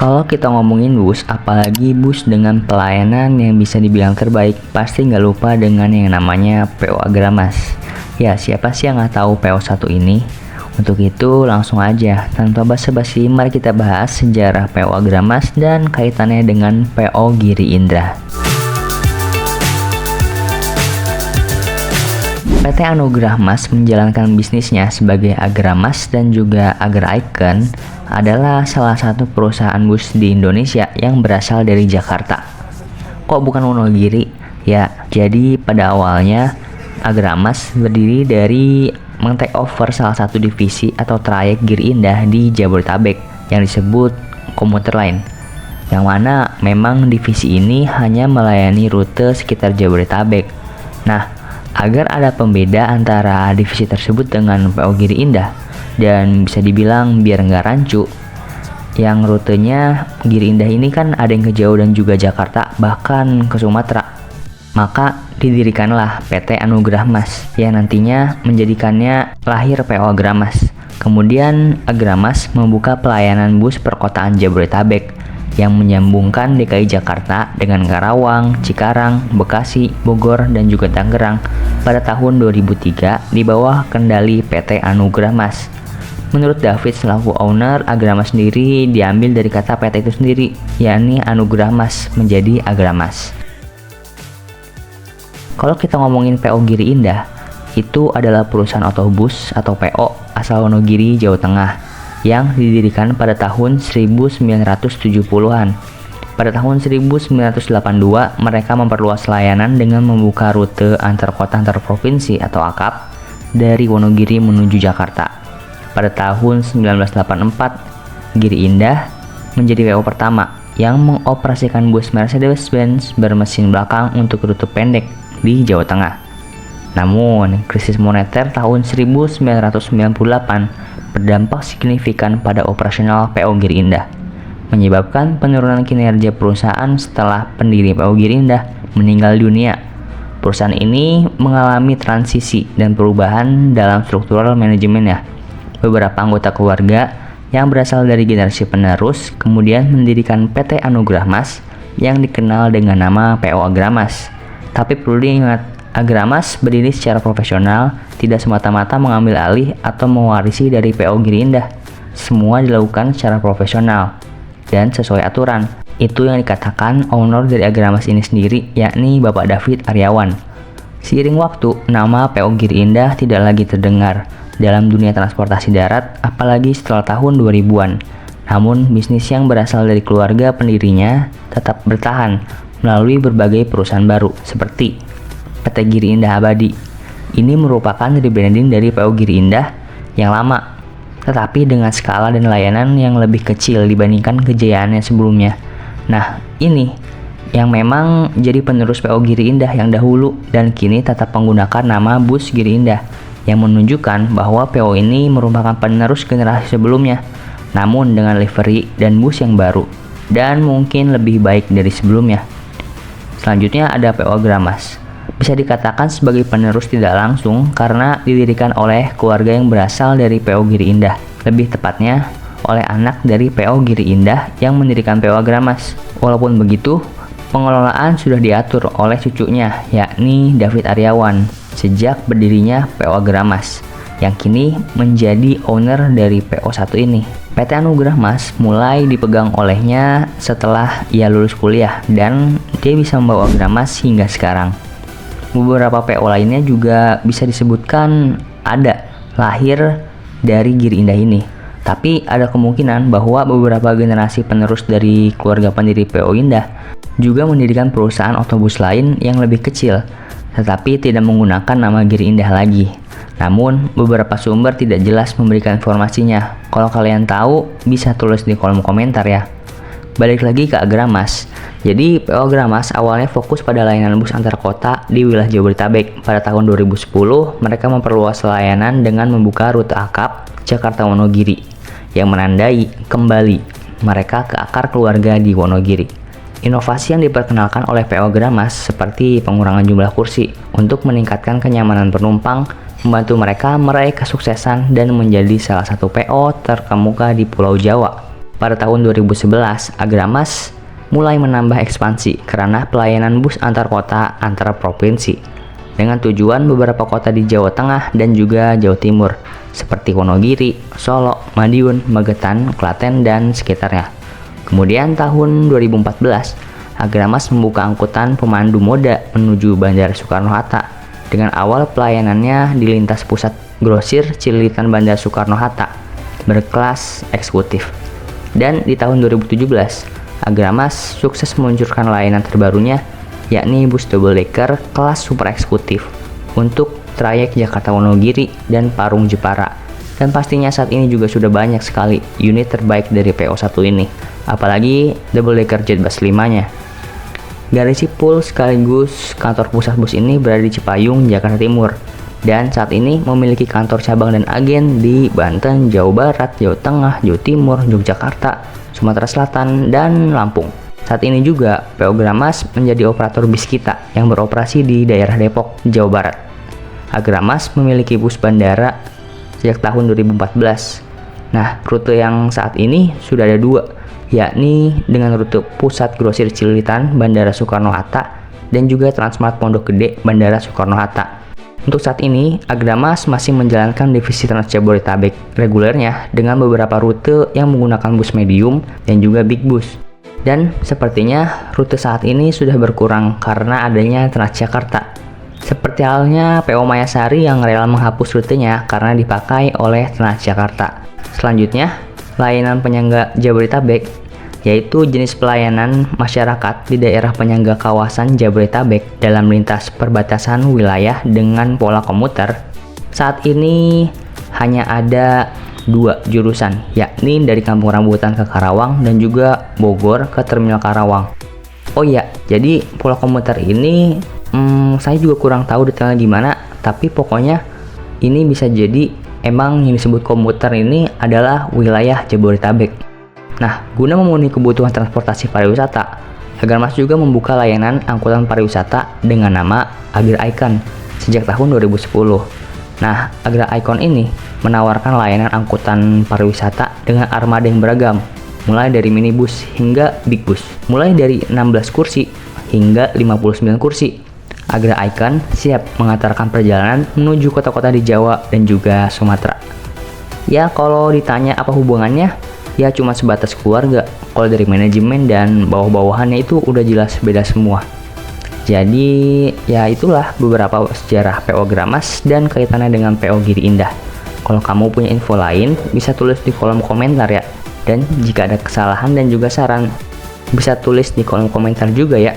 Kalau kita ngomongin bus, apalagi bus dengan pelayanan yang bisa dibilang terbaik, pasti nggak lupa dengan yang namanya PO Agramas. Ya, siapa sih yang nggak tahu PO1 ini? Untuk itu, langsung aja, tanpa basa-basi, mari kita bahas sejarah PO Agramas dan kaitannya dengan PO Giri Indah. PT Anugrah Mas menjalankan bisnisnya sebagai Agramas dan juga Agra Icon adalah salah satu perusahaan bus di Indonesia yang berasal dari Jakarta. Kok bukan Wonogiri? Ya, jadi pada awalnya Agramas berdiri dari meng-take over salah satu divisi atau trayek Giri Indah di Jabodetabek yang disebut Komuter Line, yang mana memang divisi ini hanya melayani rute sekitar Jabodetabek. Nah, agar ada pembeda antara divisi tersebut dengan PO Giri Indah dan bisa dibilang biar nggak rancu, yang rutenya Giri Indah ini kan ada yang ke Jawa dan juga Jakarta, bahkan ke Sumatera. Maka didirikanlah PT Anugrah Mas yang nantinya menjadikannya lahir PO Agramas. Kemudian Agramas membuka pelayanan bus perkotaan Jabodetabek yang menyambungkan DKI Jakarta dengan Karawang, Cikarang, Bekasi, Bogor, dan juga Tangerang pada tahun 2003 di bawah kendali PT Anugrah Mas. Menurut David selaku owner, Agramas sendiri diambil dari kata PT itu sendiri, yakni Anugrah Mas menjadi Agramas. Kalau kita ngomongin PO Giri Indah, itu adalah perusahaan otobus atau PO asal Wonogiri, Jawa Tengah, yang didirikan pada tahun 1970-an. Pada tahun 1982, mereka memperluas layanan dengan membuka rute antar kota antar provinsi atau AKAP dari Wonogiri menuju Jakarta. Pada tahun 1984, Giri Indah menjadi PO pertama yang mengoperasikan bus Mercedes-Benz bermesin belakang untuk rute pendek di Jawa Tengah. Namun, krisis moneter tahun 1998 berdampak signifikan pada operasional PO Giri Indah, menyebabkan penurunan kinerja perusahaan setelah pendiri PO Giri Indah meninggal dunia. Perusahaan ini mengalami transisi dan perubahan dalam struktural manajemennya. Beberapa anggota keluarga yang berasal dari generasi penerus kemudian mendirikan PT Anugrah Mas yang dikenal dengan nama PO Agramas. Tapi perlu diingat, Agramas berdiri secara profesional, tidak semata-mata mengambil alih atau mewarisi dari PO Giri Indah. Semua dilakukan secara profesional dan sesuai aturan. Itu yang dikatakan owner dari Agramas ini sendiri, yakni Bapak David Aryawan. Seiring waktu, nama PO Giri Indah tidak lagi terdengar dalam dunia transportasi darat, apalagi setelah tahun 2000-an. Namun, bisnis yang berasal dari keluarga pendirinya tetap bertahan melalui berbagai perusahaan baru, seperti PT Giri Indah Abadi. Ini merupakan rebranding dari PO Giri Indah yang lama, tetapi dengan skala dan layanan yang lebih kecil dibandingkan kejayaannya sebelumnya. Nah, ini yang memang jadi penerus PO Giri Indah yang dahulu dan kini tetap menggunakan nama bus Giri Indah, yang menunjukkan bahwa PO ini merupakan penerus generasi sebelumnya, namun dengan livery dan bus yang baru dan mungkin lebih baik dari sebelumnya. Selanjutnya ada PO Agramas. Bisa dikatakan sebagai penerus tidak langsung karena didirikan oleh keluarga yang berasal dari PO Giri Indah. Lebih tepatnya, oleh anak dari PO Giri Indah yang mendirikan PO Agramas. Walaupun begitu, pengelolaan sudah diatur oleh cucunya, yakni David Aryawan, sejak berdirinya PO Agramas, yang kini menjadi owner dari PO1 ini. PT Anugrah Mas mulai dipegang olehnya setelah ia lulus kuliah dan dia bisa membawa Agramas hingga sekarang. Beberapa PO lainnya juga bisa disebutkan ada lahir dari Giri Indah ini. Tapi ada kemungkinan bahwa beberapa generasi penerus dari keluarga pendiri PO Indah juga mendirikan perusahaan otobus lain yang lebih kecil, tetapi tidak menggunakan nama Giri Indah lagi. Namun, beberapa sumber tidak jelas memberikan informasinya. Kalau kalian tahu, bisa tulis di kolom komentar ya. Balik lagi ke Agramas. Jadi, PO Agramas awalnya fokus pada layanan bus antar kota di wilayah Jabodetabek. Pada tahun 2010, mereka memperluas layanan dengan membuka rute AKAP Jakarta-Wonogiri, yang menandai kembali mereka ke akar keluarga di Wonogiri. Inovasi yang diperkenalkan oleh PO Agramas seperti pengurangan jumlah kursi untuk meningkatkan kenyamanan penumpang, membantu mereka meraih kesuksesan dan menjadi salah satu PO terkemuka di Pulau Jawa. Pada tahun 2011, Agramas mulai menambah ekspansi karena pelayanan bus antar kota antar provinsi dengan tujuan beberapa kota di Jawa Tengah dan juga Jawa Timur seperti Wonogiri, Solo, Madiun, Magetan, Klaten, dan sekitarnya. Kemudian tahun 2014, Agramas membuka angkutan pemandu moda menuju Bandara Soekarno-Hatta dengan awal pelayanannya di lintas pusat grosir Cililitan Bandara Soekarno-Hatta berkelas eksekutif. Dan di tahun 2017, Agramas sukses meluncurkan layanan terbarunya, yakni bus double decker kelas super eksekutif untuk trayek Jakarta Wonogiri dan Parung Jepara. Dan pastinya saat ini juga sudah banyak sekali unit terbaik dari PO1 ini, apalagi double decker Jetbus 5-nya. Garasi pool sekaligus kantor pusat bus ini berada di Cipayung, Jakarta Timur, dan saat ini memiliki kantor cabang dan agen di Banten, Jawa Barat, Jawa Tengah, Jawa Timur, Yogyakarta, Sumatera Selatan, dan Lampung. Saat ini juga PO Gramas menjadi operator bis kita yang beroperasi di daerah Depok, Jawa Barat. Agramas memiliki bus bandara sejak tahun 2014. Nah, rute yang saat ini sudah ada 2, yakni dengan rute Pusat Grosir Cililitan, Bandara Soekarno-Hatta, dan juga Transmart Pondok Gede, Bandara Soekarno-Hatta. Untuk saat ini, Agramas masih menjalankan divisi Trans Jabodetabek regulernya dengan beberapa rute yang menggunakan bus medium dan juga big bus. Dan sepertinya rute saat ini sudah berkurang karena adanya Transjakarta. Seperti halnya PO Mayasari yang rela menghapus rutenya karena dipakai oleh Transjakarta. Selanjutnya, layanan penyangga Jabodetabek, yaitu jenis pelayanan masyarakat di daerah penyangga kawasan Jabodetabek dalam lintas perbatasan wilayah dengan pola komuter. Saat ini hanya ada 2 jurusan, yakni dari Kampung Rambutan ke Karawang dan juga Bogor ke Terminal Karawang. Oh iya, jadi pola komuter ini saya juga kurang tahu detailnya gimana, tapi pokoknya ini bisa jadi emang yang disebut komuter ini adalah wilayah Jabodetabek. Nah, guna memenuhi kebutuhan transportasi pariwisata, Agramas juga membuka layanan angkutan pariwisata dengan nama Agra Icon sejak tahun 2010. Nah, Agra Icon ini menawarkan layanan angkutan pariwisata dengan armada yang beragam, mulai dari minibus hingga big bus, mulai dari 16 kursi hingga 59 kursi. Agra Icon siap mengantarkan perjalanan menuju kota-kota di Jawa dan juga Sumatera. Ya, kalau ditanya apa hubungannya, ya cuma sebatas keluarga. Kalau dari manajemen dan bawah-bawahannya itu udah jelas beda semua. Jadi ya itulah beberapa sejarah PO Gramas dan kaitannya dengan PO Giri Indah. Kalau kamu punya info lain, bisa tulis di kolom komentar ya. Dan jika ada kesalahan dan juga saran, bisa tulis di kolom komentar juga ya.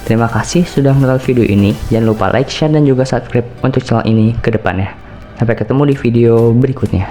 Terima kasih sudah menonton video ini. Jangan lupa like, share, dan juga subscribe untuk channel ini ke depannya. Sampai ketemu di video berikutnya.